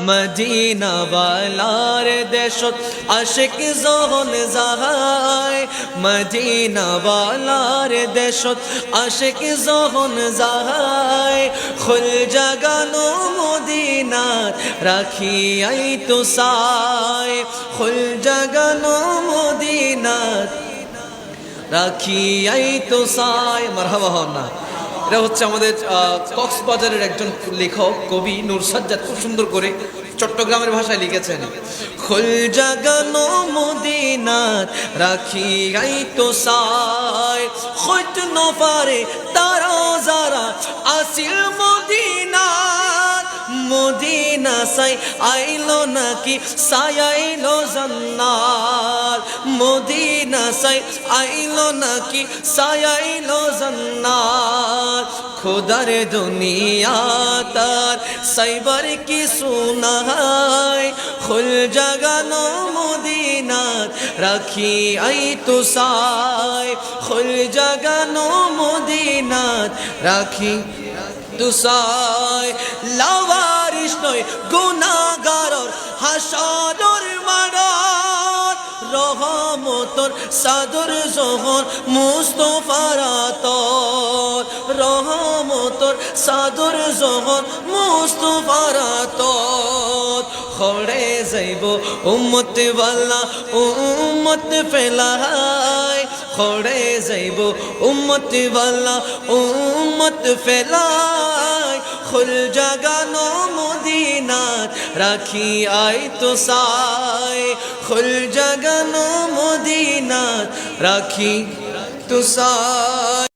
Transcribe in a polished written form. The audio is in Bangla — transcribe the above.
মদিনা ওয়ালার দেশত আশিক যখন যায় মদিনা ওয়ালার দেশত আশিক যখন যায় খুল জাগানো মদিনাত রাখিয়াই তো সায় খুল জাগানো মদিনাত রাখিয়াই তো সায় মারহাবা হন না। এটা হচ্ছে আমাদের কক্সবাজারের একজন লেখক কবি নূর সাজ্জাদ খুব সুন্দর করে চট্টগ্রামের ভাষায় লিখেছেন। খুল জাগানো মদিনাত রাখিয়াই তো সায় খোঁজ নফারে তারা যারা আসিল মদিনাত মদিনা সাই আইলো নাকি সাই আইলো জান্নাত মদিনা সাই আইলো নাকি সাই আইলো জান্নাত খোদার দুনিয়া তার সাইবার কি সুনাই খুল জাগানো মদিনাত রাখি আই তো সাই খুল জাগানো মদিনাত রাখি তুসায় লাওয়ারিস নয় গুনাহগারর হাসরের মাঠত রহমতর সাদর জহর মুস্তাফার আতর রহমতর সাদর জহর মুস্তাফার আতর খড়ে যাইব উম্মত ওয়ালা উম্মত ফেলায় খড়ে যাইব উম্মত ওয়ালা উম্মত ফেলায় খুল জাগানো মদিনাত রাখি আই তো সায় খুল জাগানো মদিনাত রাখি তো সায়।